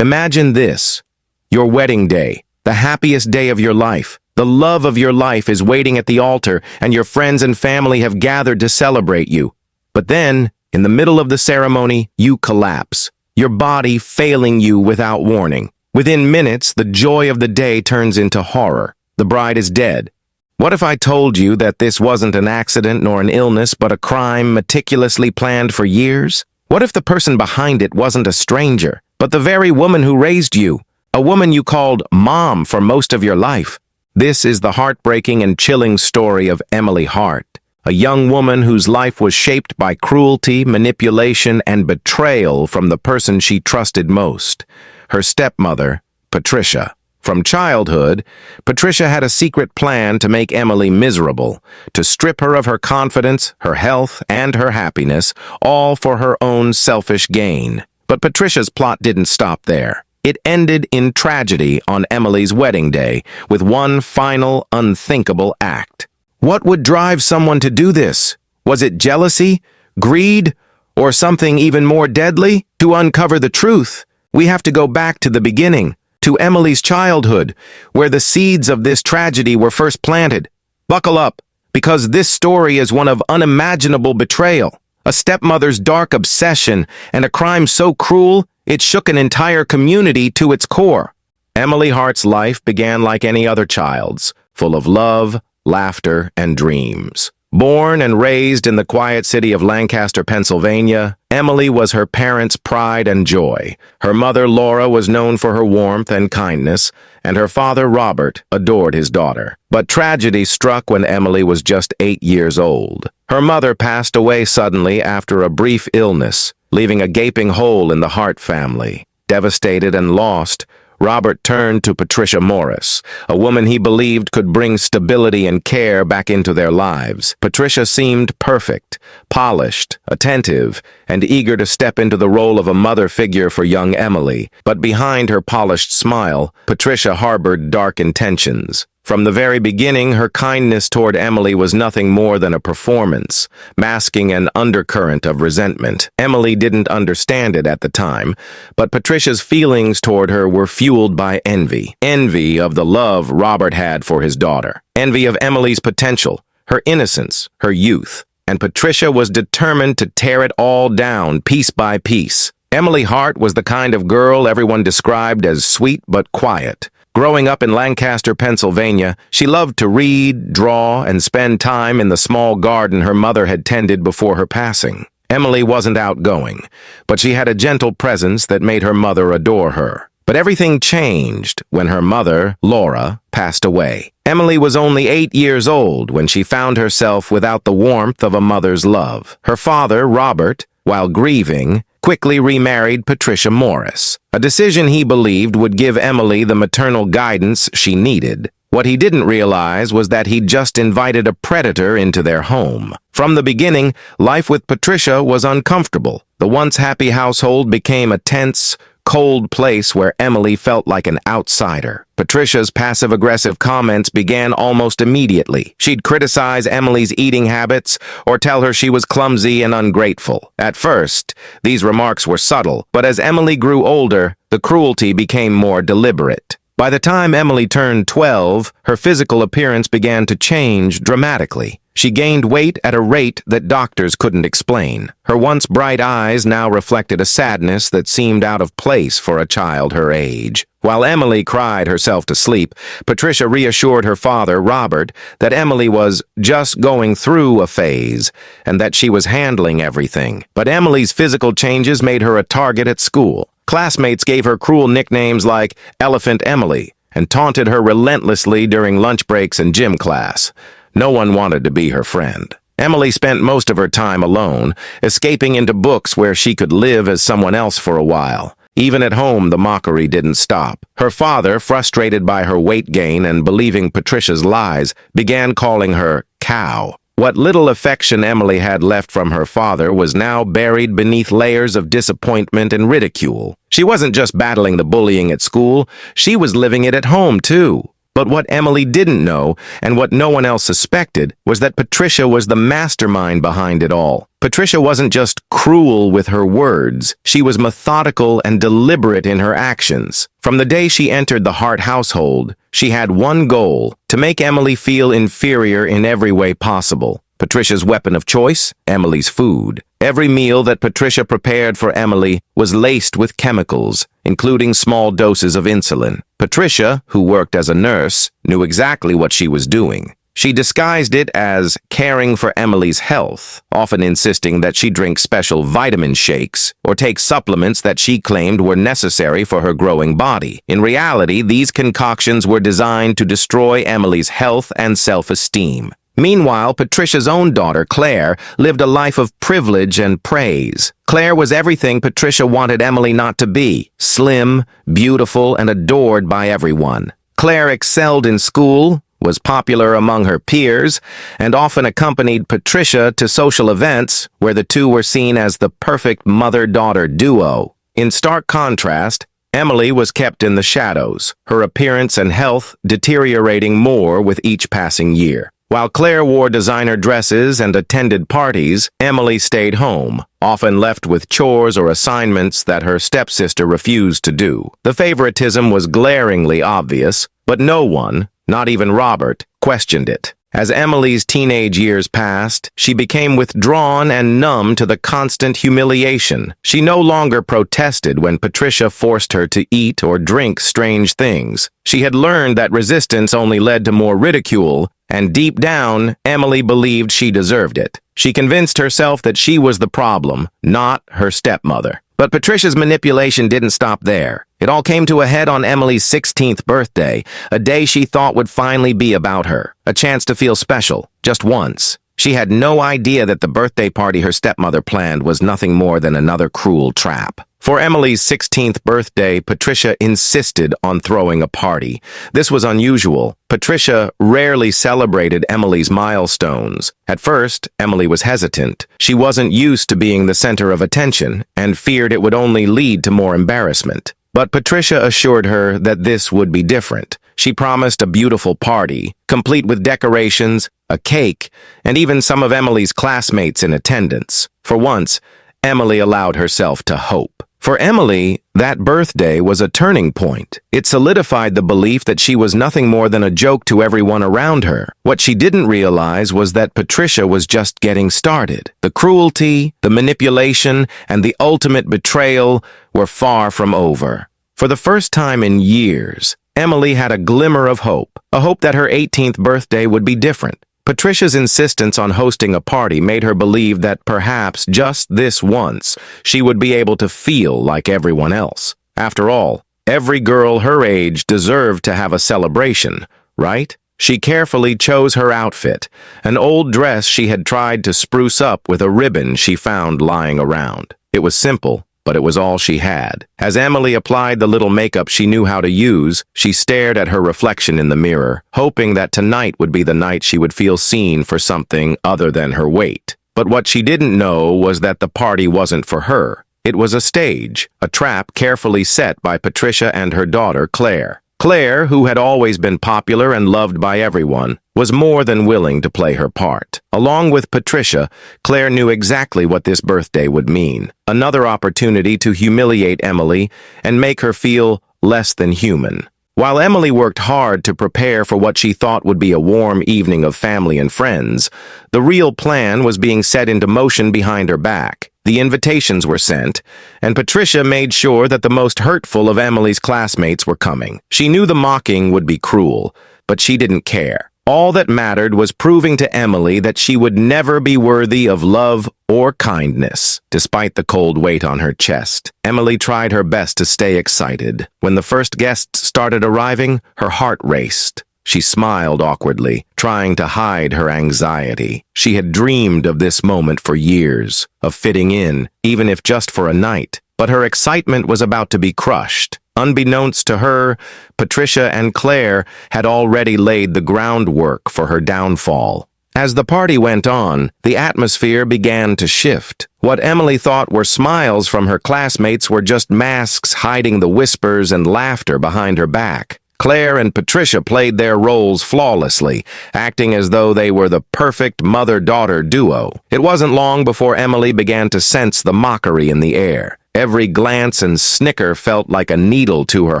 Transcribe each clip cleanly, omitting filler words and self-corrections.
Imagine this: your wedding day, the happiest day of your life. The love of your life is waiting at the altar, and your friends and family have gathered to celebrate you. But then, in the middle of the ceremony, you collapse, your body failing you without warning. Within minutes, the joy of the day turns into horror. The bride is dead. What if I told you that this wasn't an accident nor an illness, but a crime meticulously planned for years? What if the person behind it wasn't a stranger, but the very woman who raised you, a woman you called Mom for most of your life? This is the heartbreaking and chilling story of Emily Hart, a young woman whose life was shaped by cruelty, manipulation, and betrayal from the person she trusted most, her stepmother, Patricia. From childhood, Patricia had a secret plan to make Emily miserable, to strip her of her confidence, her health, and her happiness, all for her own selfish gain. But Patricia's plot didn't stop there. It ended in tragedy on Emily's wedding day, with one final, unthinkable act. What would drive someone to do this? Was it jealousy, greed, or something even more deadly? To uncover the truth, we have to go back to the beginning, to Emily's childhood, where the seeds of this tragedy were first planted. Buckle up, because this story is one of unimaginable betrayal, a stepmother's dark obsession, and a crime so cruel it shook an entire community to its core. Emily Hart's life began like any other child's, full of love, laughter, and dreams. Born and raised in the quiet city of Lancaster, Pennsylvania, Emily was her parents' pride and joy. Her mother, Laura, was known for her warmth and kindness, and her father, Robert, adored his daughter. But tragedy struck when Emily was just 8 years old. Her mother passed away suddenly after a brief illness, leaving a gaping hole in the Hart family. Devastated and lost, Robert turned to Patricia Morris, a woman he believed could bring stability and care back into their lives. Patricia seemed perfect, polished, attentive, and eager to step into the role of a mother figure for young Emily. But behind her polished smile, Patricia harbored dark intentions. From the very beginning, her kindness toward Emily was nothing more than a performance, masking an undercurrent of resentment. Emily didn't understand it at the time, but Patricia's feelings toward her were fueled by envy. Envy of the love Robert had for his daughter. Envy of Emily's potential, her innocence, her youth. And Patricia was determined to tear it all down, piece by piece. Emily Hart was the kind of girl everyone described as sweet but quiet. Growing up in Lancaster, Pennsylvania, she loved to read, draw, and spend time in the small garden her mother had tended before her passing. Emily wasn't outgoing, but she had a gentle presence that made her mother adore her. But everything changed when her mother, Laura, passed away. Emily was only 8 years old when she found herself without the warmth of a mother's love. Her father, Robert, while grieving, quickly remarried Patricia Morris, a decision he believed would give Emily the maternal guidance she needed. What he didn't realize was that he'd just invited a predator into their home. From the beginning, life with Patricia was uncomfortable. The once happy household became a tense, cold place where Emily felt like an outsider. Patricia's passive-aggressive comments began almost immediately. She'd criticize Emily's eating habits or tell her she was clumsy and ungrateful. At first, these remarks were subtle, but as Emily grew older, the cruelty became more deliberate. By the time Emily turned 12, her physical appearance began to change dramatically. She gained weight at a rate that doctors couldn't explain. Her once bright eyes now reflected a sadness that seemed out of place for a child her age. While Emily cried herself to sleep, Patricia reassured her father, Robert, that Emily was just going through a phase and that she was handling everything. But Emily's physical changes made her a target at school. Classmates gave her cruel nicknames like Elephant Emily and taunted her relentlessly during lunch breaks and gym class. No one wanted to be her friend. Emily spent most of her time alone, escaping into books where she could live as someone else for a while. Even at home, the mockery didn't stop. Her father, frustrated by her weight gain and believing Patricia's lies, began calling her Cow. What little affection Emily had left from her father was now buried beneath layers of disappointment and ridicule. She wasn't just battling the bullying at school, she was living it at home, too. But what Emily didn't know, and what no one else suspected, was that Patricia was the mastermind behind it all. Patricia wasn't just cruel with her words, she was methodical and deliberate in her actions. From the day she entered the Hart household, she had one goal: to make Emily feel inferior in every way possible. Patricia's weapon of choice? Emily's food. Every meal that Patricia prepared for Emily was laced with chemicals, including small doses of insulin. Patricia, who worked as a nurse, knew exactly what she was doing. She disguised it as caring for Emily's health, often insisting that she drink special vitamin shakes or take supplements that she claimed were necessary for her growing body. In reality, these concoctions were designed to destroy Emily's health and self-esteem. Meanwhile, Patricia's own daughter, Claire, lived a life of privilege and praise. Claire was everything Patricia wanted Emily not to be: slim, beautiful, and adored by everyone. Claire excelled in school, was popular among her peers, and often accompanied Patricia to social events where the two were seen as the perfect mother-daughter duo. In stark contrast, Emily was kept in the shadows, her appearance and health deteriorating more with each passing year. While Claire wore designer dresses and attended parties, Emily stayed home, often left with chores or assignments that her stepsister refused to do. The favoritism was glaringly obvious, but no one, not even Robert, questioned it. As Emily's teenage years passed, she became withdrawn and numb to the constant humiliation. She no longer protested when Patricia forced her to eat or drink strange things. She had learned that resistance only led to more ridicule, and deep down, Emily believed she deserved it. She convinced herself that she was the problem, not her stepmother. But Patricia's manipulation didn't stop there. It all came to a head on Emily's 16th birthday, a day she thought would finally be about her, a chance to feel special, just once. She had no idea that the birthday party her stepmother planned was nothing more than another cruel trap. For Emily's 16th birthday, Patricia insisted on throwing a party. This was unusual. Patricia rarely celebrated Emily's milestones. At first, Emily was hesitant. She wasn't used to being the center of attention and feared it would only lead to more embarrassment. But Patricia assured her that this would be different. She promised a beautiful party, complete with decorations, a cake, and even some of Emily's classmates in attendance. For once, Emily allowed herself to hope. For Emily, that birthday was a turning point. It solidified the belief that she was nothing more than a joke to everyone around her. What she didn't realize was that Patricia was just getting started. The cruelty, the manipulation, and the ultimate betrayal were far from over. For the first time in years, Emily had a glimmer of hope, a hope that her 18th birthday would be different. Patricia's insistence on hosting a party made her believe that perhaps just this once, she would be able to feel like everyone else. After all, every girl her age deserved to have a celebration, right? She carefully chose her outfit, an old dress she had tried to spruce up with a ribbon she found lying around. It was simple, but it was all she had. As Emily applied the little makeup she knew how to use, she stared at her reflection in the mirror, hoping that tonight would be the night she would feel seen for something other than her weight. But what she didn't know was that the party wasn't for her. It was a stage, a trap carefully set by Patricia and her daughter, Claire. Claire, who had always been popular and loved by everyone, was more than willing to play her part. Along with Patricia, Claire knew exactly what this birthday would mean. Another opportunity to humiliate Emily and make her feel less than human. While Emily worked hard to prepare for what she thought would be a warm evening of family and friends, the real plan was being set into motion behind her back. The invitations were sent, and Patricia made sure that the most hurtful of Emily's classmates were coming. She knew the mocking would be cruel, but she didn't care. All that mattered was proving to Emily that she would never be worthy of love or kindness. Despite the cold weight on her chest, Emily tried her best to stay excited. When the first guests started arriving, her heart raced. She smiled awkwardly, trying to hide her anxiety. She had dreamed of this moment for years, of fitting in, even if just for a night. But her excitement was about to be crushed. Unbeknownst to her, Patricia and Claire had already laid the groundwork for her downfall. As the party went on, the atmosphere began to shift. What Emily thought were smiles from her classmates were just masks hiding the whispers and laughter behind her back. Claire and Patricia played their roles flawlessly, acting as though they were the perfect mother-daughter duo. It wasn't long before Emily began to sense the mockery in the air. Every glance and snicker felt like a needle to her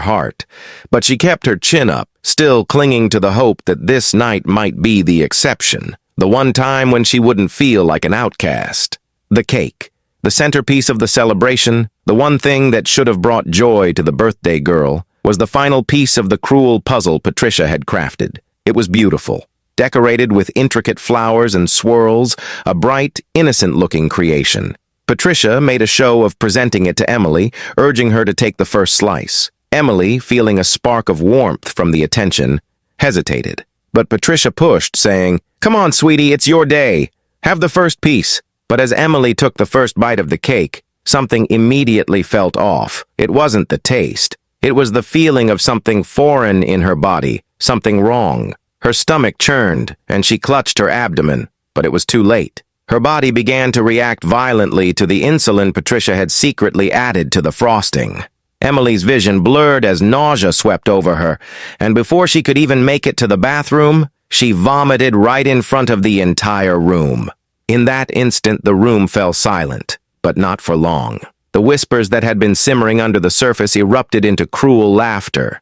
heart. But she kept her chin up, still clinging to the hope that this night might be the exception, the one time when she wouldn't feel like an outcast. The cake. The centerpiece of the celebration, the one thing that should have brought joy to the birthday girl, was the final piece of the cruel puzzle Patricia had crafted. It was beautiful, decorated with intricate flowers and swirls, a bright, innocent-looking creation. Patricia made a show of presenting it to Emily, urging her to take the first slice. Emily, feeling a spark of warmth from the attention, hesitated. But Patricia pushed, saying, "Come on, sweetie, it's your day. Have the first piece." But as Emily took the first bite of the cake, something immediately felt off. It wasn't the taste. It was the feeling of something foreign in her body, something wrong. Her stomach churned, and she clutched her abdomen, but it was too late. Her body began to react violently to the insulin Patricia had secretly added to the frosting. Emily's vision blurred as nausea swept over her, and before she could even make it to the bathroom, she vomited right in front of the entire room. In that instant, the room fell silent, but not for long. The whispers that had been simmering under the surface erupted into cruel laughter.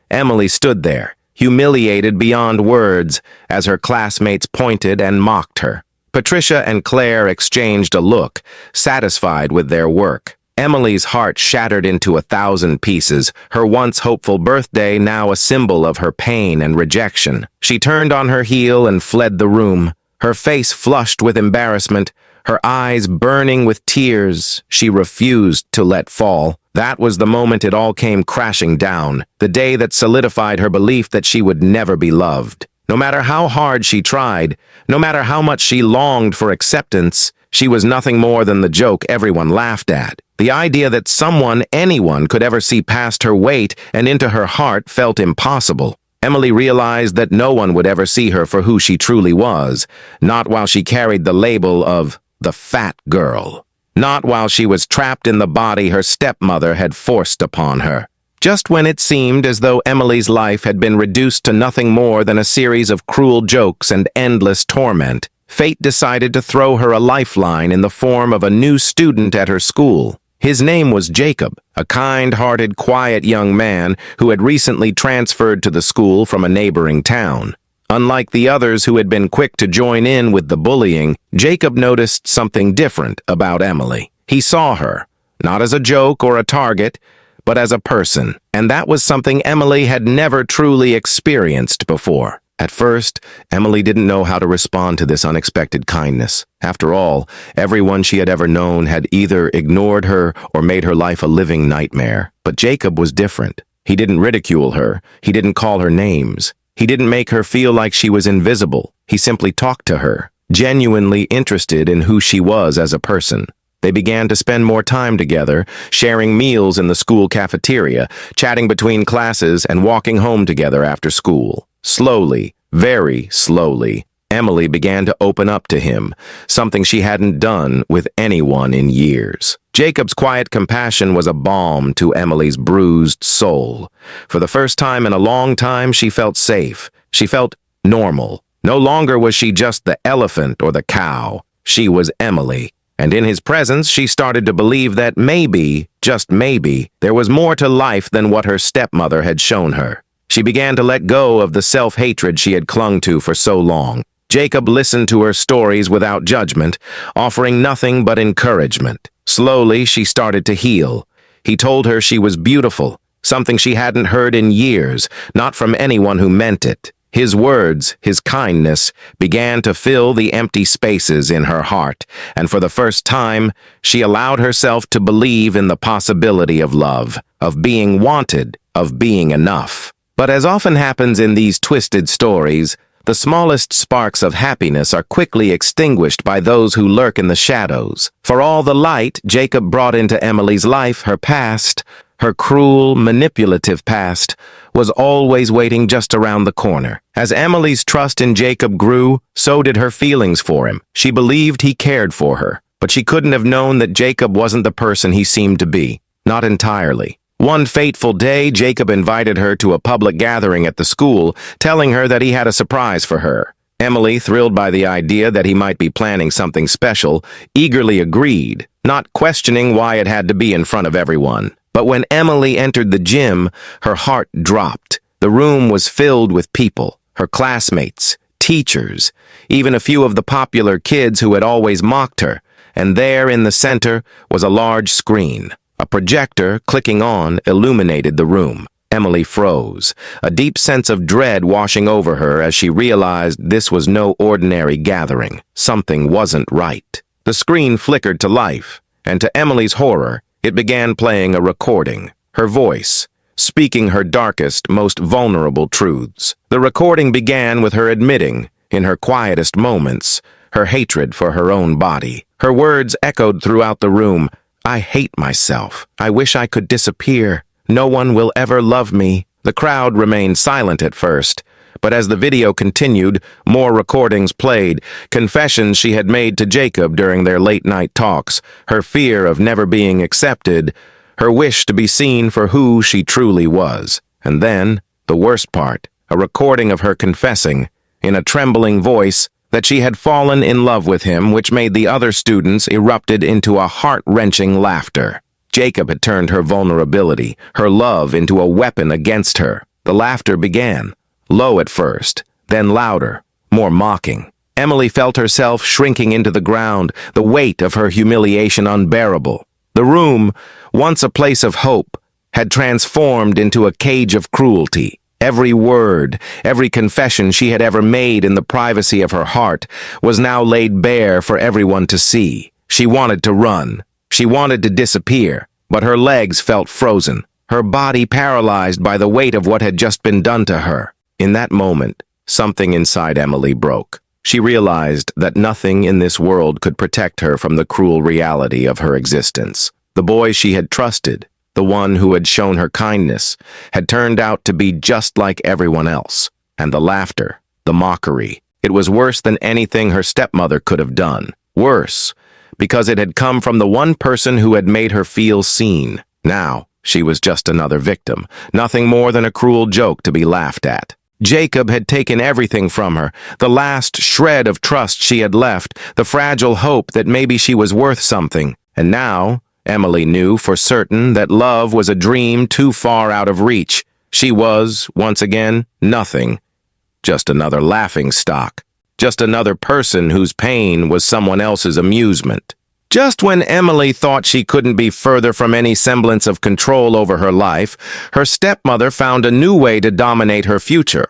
Emily stood there, humiliated beyond words, as her classmates pointed and mocked her. Patricia and Claire exchanged a look, satisfied with their work. Emily's heart shattered into 1,000 pieces, her once hopeful birthday now a symbol of her pain and rejection. She turned on her heel and fled the room, her face flushed with embarrassment, her eyes burning with tears she refused to let fall. That was the moment it all came crashing down, the day that solidified her belief that she would never be loved. No matter how hard she tried, no matter how much she longed for acceptance, she was nothing more than the joke everyone laughed at. The idea that someone, anyone, could ever see past her weight and into her heart felt impossible. Emily realized that no one would ever see her for who she truly was, not while she carried the label of the fat girl, not while she was trapped in the body her stepmother had forced upon her. Just when it seemed as though Emily's life had been reduced to nothing more than a series of cruel jokes and endless torment, fate decided to throw her a lifeline in the form of a new student at her school. His name was Jacob, a kind-hearted, quiet young man who had recently transferred to the school from a neighboring town. Unlike the others who had been quick to join in with the bullying, Jacob noticed something different about Emily. He saw her, not as a joke or a target, but as a person, and that was something Emily had never truly experienced before. At first, Emily didn't know how to respond to this unexpected kindness. After all, everyone she had ever known had either ignored her or made her life a living nightmare. But Jacob was different. He didn't ridicule her. He didn't call her names. He didn't make her feel like she was invisible. He simply talked to her, genuinely interested in who she was as a person. They began to spend more time together, sharing meals in the school cafeteria, chatting between classes, and walking home together after school. Slowly, very slowly, Emily began to open up to him, something she hadn't done with anyone in years. Jacob's quiet compassion was a balm to Emily's bruised soul. For the first time in a long time, she felt safe. She felt normal. No longer was she just the elephant or the cow. She was Emily. And in his presence, she started to believe that maybe, just maybe, there was more to life than what her stepmother had shown her. She began to let go of the self-hatred she had clung to for so long. Jacob listened to her stories without judgment, offering nothing but encouragement. Slowly, she started to heal. He told her she was beautiful, something she hadn't heard in years, not from anyone who meant it. His words, his kindness, began to fill the empty spaces in her heart, and for the first time, she allowed herself to believe in the possibility of love, of being wanted, of being enough. But as often happens in these twisted stories, the smallest sparks of happiness are quickly extinguished by those who lurk in the shadows. For all the light Jacob brought into Emily's life, her past, her cruel, manipulative past, was always waiting just around the corner. As Emily's trust in Jacob grew, so did her feelings for him. She believed he cared for her, but she couldn't have known that Jacob wasn't the person he seemed to be. Not entirely. One fateful day, Jacob invited her to a public gathering at the school, telling her that he had a surprise for her. Emily, thrilled by the idea that he might be planning something special, eagerly agreed, not questioning why it had to be in front of everyone. But when Emily entered the gym, her heart dropped. The room was filled with people, her classmates, teachers, even a few of the popular kids who had always mocked her, and there in the center was a large screen. A projector, clicking on, illuminated the room. Emily froze, a deep sense of dread washing over her as she realized this was no ordinary gathering. Something wasn't right. The screen flickered to life, and to Emily's horror, it began playing a recording, her voice, speaking her darkest, most vulnerable truths. The recording began with her admitting, in her quietest moments, her hatred for her own body. Her words echoed throughout the room. "I hate myself. I wish I could disappear. No one will ever love me." The crowd remained silent at first, but as the video continued, more recordings played, confessions she had made to Jacob during their late-night talks, her fear of never being accepted, her wish to be seen for who she truly was. And then, the worst part, a recording of her confessing, in a trembling voice, that she had fallen in love with him, which made the other students erupted into a heart-wrenching laughter. Jacob had turned her vulnerability, her love, into a weapon against her. The laughter began, low at first, then louder, more mocking. Emily felt herself shrinking into the ground, the weight of her humiliation unbearable. The room, once a place of hope, had transformed into a cage of cruelty. Every word, every confession she had ever made in the privacy of her heart was now laid bare for everyone to see. She wanted to run. She wanted to disappear, but her legs felt frozen, her body paralyzed by the weight of what had just been done to her. In that moment, something inside Emily broke. She realized that nothing in this world could protect her from the cruel reality of her existence. The boy she had trusted, the one who had shown her kindness, had turned out to be just like everyone else. And the laughter, the mockery, it was worse than anything her stepmother could have done. Worse, because it had come from the one person who had made her feel seen. Now, she was just another victim, nothing more than a cruel joke to be laughed at. Jacob had taken everything from her, the last shred of trust she had left, the fragile hope that maybe she was worth something. And now, Emily knew for certain that love was a dream too far out of reach. She was, once again, nothing. Just another laughingstock. Just another person whose pain was someone else's amusement. Just when Emily thought she couldn't be further from any semblance of control over her life, her stepmother found a new way to dominate her future.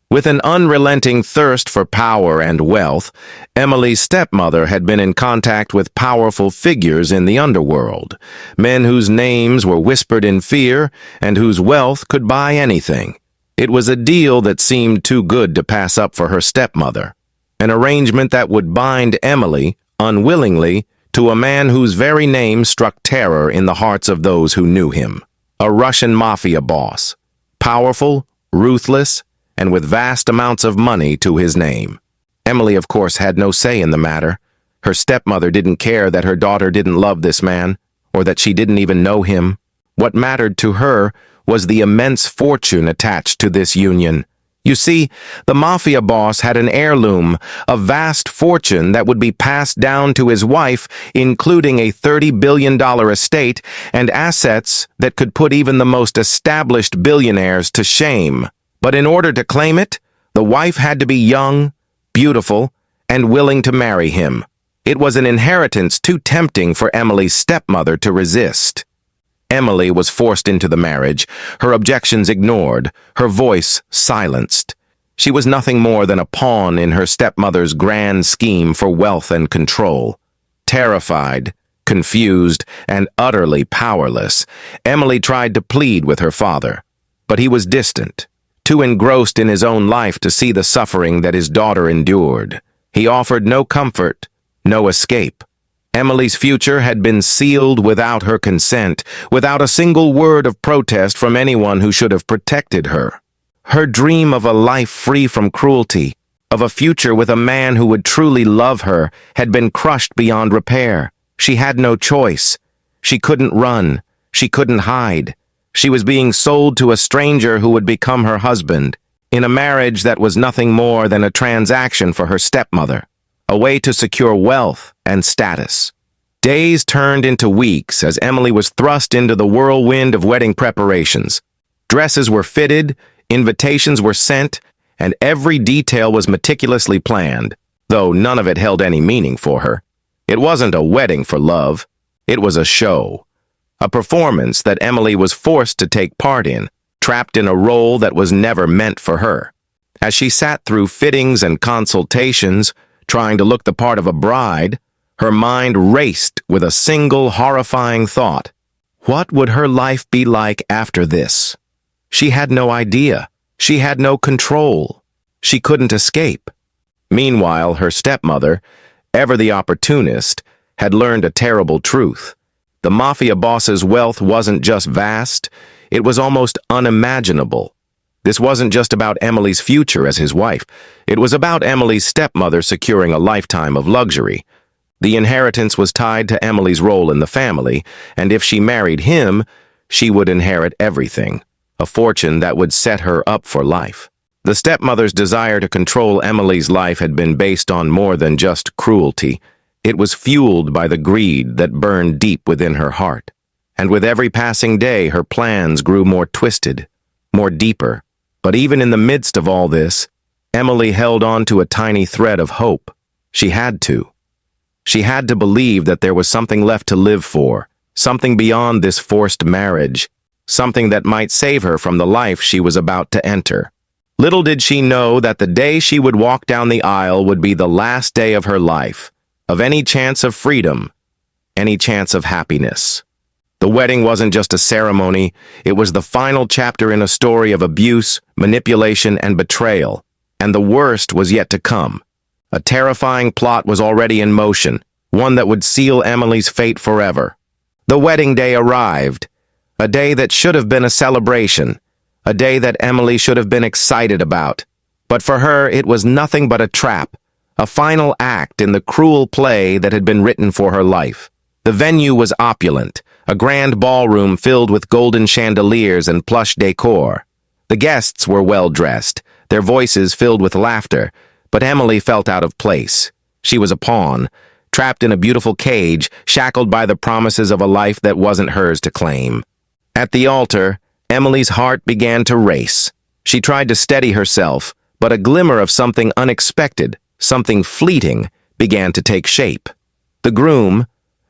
With an unrelenting thirst for power and wealth, Emily's stepmother had been in contact with powerful figures in the underworld, men whose names were whispered in fear and whose wealth could buy anything. It was a deal that seemed too good to pass up for her stepmother, an arrangement that would bind Emily, unwillingly, to a man whose very name struck terror in the hearts of those who knew him. A Russian mafia boss, powerful, ruthless, and with vast amounts of money to his name. Emily, of course, had no say in the matter. Her stepmother didn't care that her daughter didn't love this man, or that she didn't even know him. What mattered to her was the immense fortune attached to this union. You see, the mafia boss had an heirloom, a vast fortune that would be passed down to his wife, including a $30 billion estate and assets that could put even the most established billionaires to shame. But in order to claim it, the wife had to be young, beautiful, and willing to marry him. It was an inheritance too tempting for Emily's stepmother to resist. Emily was forced into the marriage, her objections ignored, her voice silenced. She was nothing more than a pawn in her stepmother's grand scheme for wealth and control. Terrified, confused, and utterly powerless, Emily tried to plead with her father. But he was distant, too engrossed in his own life to see the suffering that his daughter endured. He offered no comfort, no escape. Emily's future had been sealed without her consent, without a single word of protest from anyone who should have protected her. Her dream of a life free from cruelty, of a future with a man who would truly love her, had been crushed beyond repair. She had no choice. She couldn't run. She couldn't hide. She was being sold to a stranger who would become her husband, in a marriage that was nothing more than a transaction for her stepmother, a way to secure wealth and status. Days turned into weeks as Emily was thrust into the whirlwind of wedding preparations. Dresses were fitted, invitations were sent, and every detail was meticulously planned, though none of it held any meaning for her. It wasn't a wedding for love. It was a show. A performance that Emily was forced to take part in, trapped in a role that was never meant for her. As she sat through fittings and consultations, trying to look the part of a bride, her mind raced with a single horrifying thought. What would her life be like after this? She had no idea. She had no control. She couldn't escape. Meanwhile, her stepmother, ever the opportunist, had learned a terrible truth. The mafia boss's wealth wasn't just vast, it was almost unimaginable. This wasn't just about Emily's future as his wife. It was about Emily's stepmother securing a lifetime of luxury. The inheritance was tied to Emily's role in the family, and if she married him, she would inherit everything, a fortune that would set her up for life. The stepmother's desire to control Emily's life had been based on more than just cruelty. It was fueled by the greed that burned deep within her heart. And with every passing day, her plans grew more twisted, more deeper. But even in the midst of all this, Emily held on to a tiny thread of hope. She had to. She had to believe that there was something left to live for, something beyond this forced marriage, something that might save her from the life she was about to enter. Little did she know that the day she would walk down the aisle would be the last day of her life, of any chance of freedom, any chance of happiness. The wedding wasn't just a ceremony, it was the final chapter in a story of abuse, manipulation, and betrayal. And the worst was yet to come. A terrifying plot was already in motion, one that would seal Emily's fate forever. The wedding day arrived, a day that should have been a celebration, a day that Emily should have been excited about. But for her, it was nothing but a trap, a final act in the cruel play that had been written for her life. The venue was opulent, a grand ballroom filled with golden chandeliers and plush decor. The guests were well-dressed, their voices filled with laughter, but Emily felt out of place. She was a pawn, trapped in a beautiful cage, shackled by the promises of a life that wasn't hers to claim. At the altar, Emily's heart began to race. She tried to steady herself, but a glimmer of something unexpected, something fleeting, began to take shape. The groom,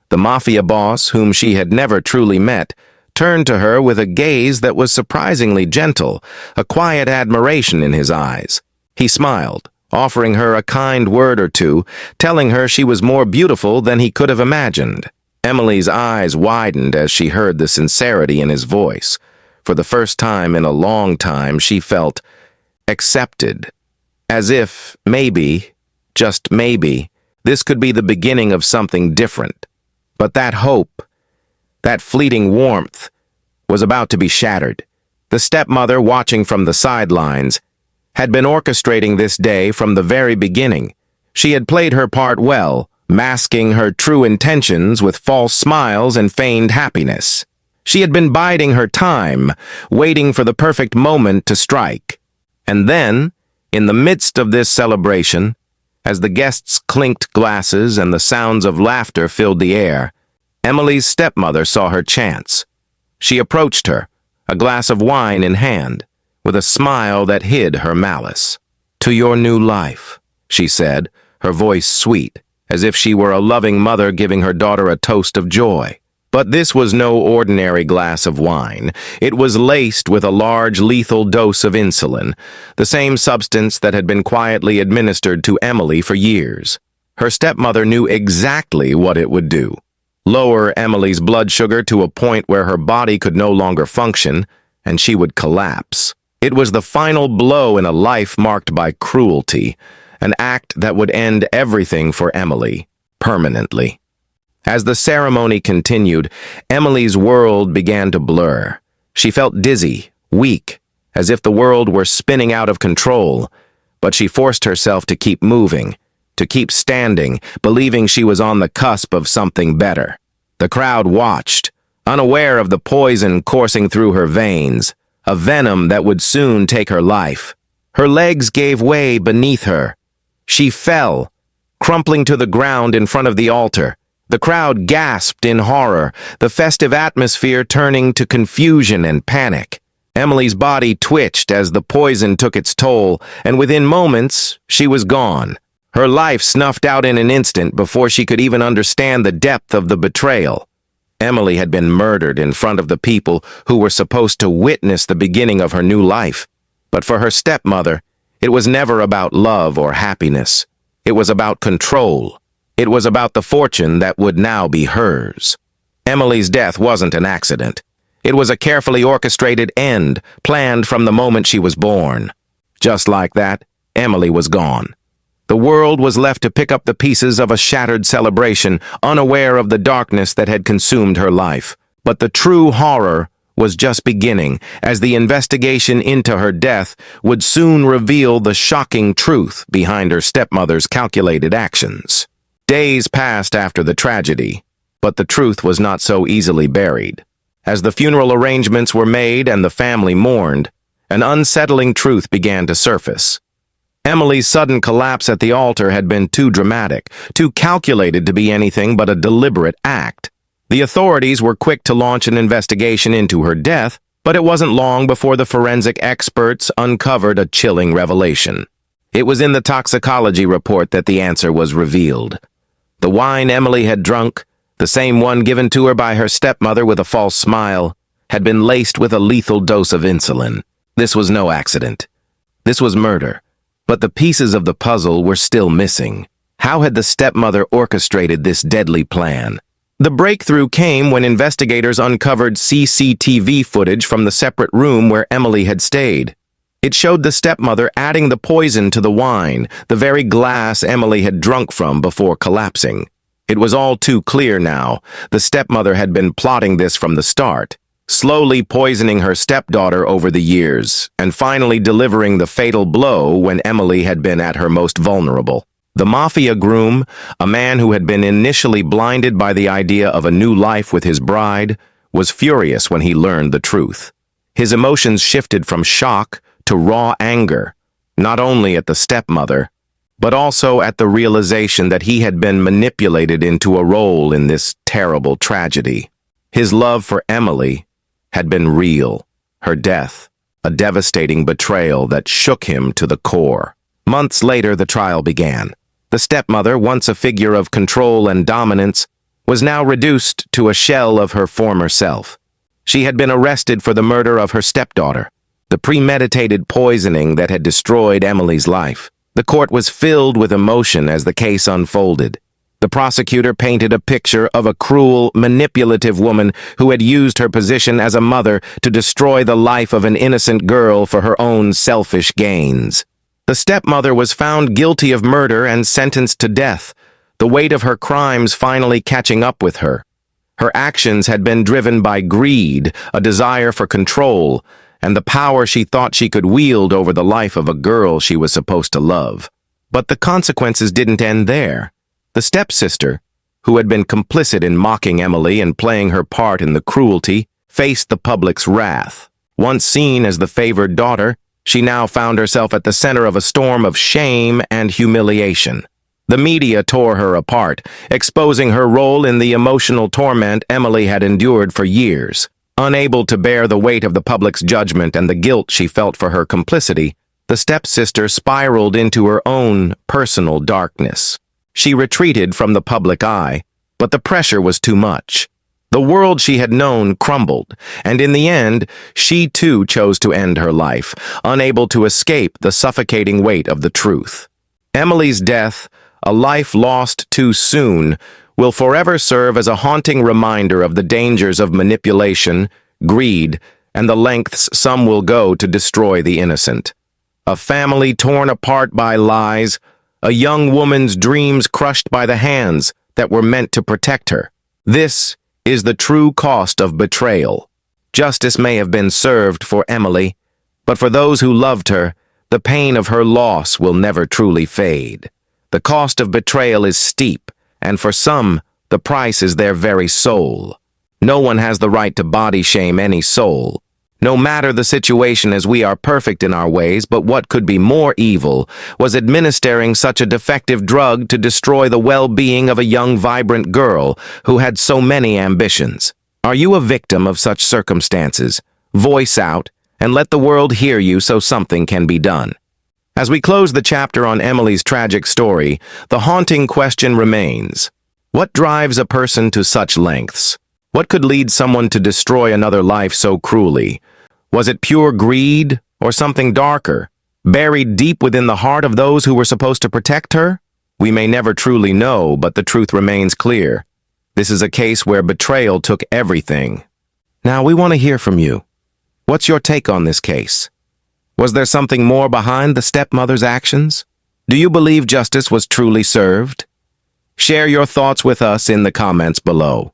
the mafia boss whom she had never truly met, turned to her with a gaze that was surprisingly gentle, a quiet admiration in his eyes. He smiled, offering her a kind word or two, telling her she was more beautiful than he could have imagined. Emily's eyes widened as she heard the sincerity in his voice. For the first time in a long time, she felt accepted, as if, maybe, just maybe, this could be the beginning of something different. But that hope, that fleeting warmth, was about to be shattered. The stepmother, watching from the sidelines, had been orchestrating this day from the very beginning. She had played her part well, masking her true intentions with false smiles and feigned happiness. She had been biding her time, waiting for the perfect moment to strike. And then, in the midst of this celebration, as the guests clinked glasses and the sounds of laughter filled the air, Emily's stepmother saw her chance. She approached her, a glass of wine in hand, with a smile that hid her malice. "To your new life," she said, her voice sweet, as if she were a loving mother giving her daughter a toast of joy. But this was no ordinary glass of wine. It was laced with a large lethal dose of insulin, the same substance that had been quietly administered to Emily for years. Her stepmother knew exactly what it would do. Lower Emily's blood sugar to a point where her body could no longer function, and she would collapse. It was the final blow in a life marked by cruelty, an act that would end everything for Emily, permanently. As the ceremony continued, Emily's world began to blur. She felt dizzy, weak, as if the world were spinning out of control, but she forced herself to keep moving, to keep standing, believing she was on the cusp of something better. The crowd watched, unaware of the poison coursing through her veins, a venom that would soon take her life. Her legs gave way beneath her. She fell, crumpling to the ground in front of the altar. The crowd gasped in horror, the festive atmosphere turning to confusion and panic. Emily's body twitched as the poison took its toll, and within moments, she was gone. Her life snuffed out in an instant before she could even understand the depth of the betrayal. Emily had been murdered in front of the people who were supposed to witness the beginning of her new life. But for her stepmother, it was never about love or happiness. It was about control. It was about the fortune that would now be hers. Emily's death wasn't an accident. It was a carefully orchestrated end, planned from the moment she was born. Just like that, Emily was gone. The world was left to pick up the pieces of a shattered celebration, unaware of the darkness that had consumed her life. But the true horror was just beginning, as the investigation into her death would soon reveal the shocking truth behind her stepmother's calculated actions. Days passed after the tragedy, but the truth was not so easily buried. As the funeral arrangements were made and the family mourned, an unsettling truth began to surface. Emily's sudden collapse at the altar had been too dramatic, too calculated to be anything but a deliberate act. The authorities were quick to launch an investigation into her death, but it wasn't long before the forensic experts uncovered a chilling revelation. It was in the toxicology report that the answer was revealed. The wine Emily had drunk, the same one given to her by her stepmother with a false smile, had been laced with a lethal dose of insulin. This was no accident. This was murder. But the pieces of the puzzle were still missing. How had the stepmother orchestrated this deadly plan? The breakthrough came when investigators uncovered CCTV footage from the separate room where Emily had stayed. It showed the stepmother adding the poison to the wine, the very glass Emily had drunk from before collapsing. It was all too clear now. The stepmother had been plotting this from the start, slowly poisoning her stepdaughter over the years, and finally delivering the fatal blow when Emily had been at her most vulnerable. The mafia groom, a man who had been initially blinded by the idea of a new life with his bride, was furious when he learned the truth. His emotions shifted from shock to raw anger, not only at the stepmother, but also at the realization that he had been manipulated into a role in this terrible tragedy. His love for Emily had been real. Her death, a devastating betrayal that shook him to the core. Months later, the trial began. The stepmother, once a figure of control and dominance, was now reduced to a shell of her former self. She had been arrested for the murder of her stepdaughter, the premeditated poisoning that had destroyed Emily's life. The court was filled with emotion as the case unfolded. The prosecutor painted a picture of a cruel, manipulative woman who had used her position as a mother to destroy the life of an innocent girl for her own selfish gains. The stepmother was found guilty of murder and sentenced to death, the weight of her crimes finally catching up with her. Her actions had been driven by greed, a desire for control, and the power she thought she could wield over the life of a girl she was supposed to love. But the consequences didn't end there. The stepsister, who had been complicit in mocking Emily and playing her part in the cruelty, faced the public's wrath. Once seen as the favored daughter, she now found herself at the center of a storm of shame and humiliation. The media tore her apart, exposing her role in the emotional torment Emily had endured for years. Unable to bear the weight of the public's judgment and the guilt she felt for her complicity, the stepsister spiraled into her own personal darkness. She retreated from the public eye, but the pressure was too much. The world she had known crumbled, and in the end, she too chose to end her life, unable to escape the suffocating weight of the truth. Emily's death, a life lost too soon, will forever serve as a haunting reminder of the dangers of manipulation, greed, and the lengths some will go to destroy the innocent. A family torn apart by lies, a young woman's dreams crushed by the hands that were meant to protect her. This is the true cost of betrayal. Justice may have been served for Emily, but for those who loved her, the pain of her loss will never truly fade. The cost of betrayal is steep, and for some, the price is their very soul. No one has the right to body shame any soul. No matter the situation, as we are perfect in our ways, but what could be more evil was administering such a defective drug to destroy the well-being of a young, vibrant girl who had so many ambitions. Are you a victim of such circumstances? Voice out and let the world hear you so something can be done. As we close the chapter on Emily's tragic story, the haunting question remains: what drives a person to such lengths? What could lead someone to destroy another life so cruelly? Was it pure greed or something darker, buried deep within the heart of those who were supposed to protect her? We may never truly know, but the truth remains clear. This is a case where betrayal took everything. Now we want to hear from you. What's your take on this case? Was there something more behind the stepmother's actions? Do you believe justice was truly served? Share your thoughts with us in the comments below.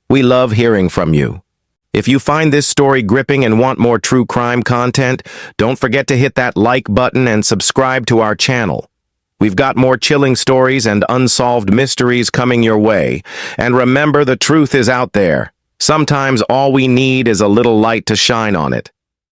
We love hearing from you. If you find this story gripping and want more true crime content, don't forget to hit that like button and subscribe to our channel. We've got more chilling stories and unsolved mysteries coming your way. And remember, the truth is out there. Sometimes all we need is a little light to shine on it.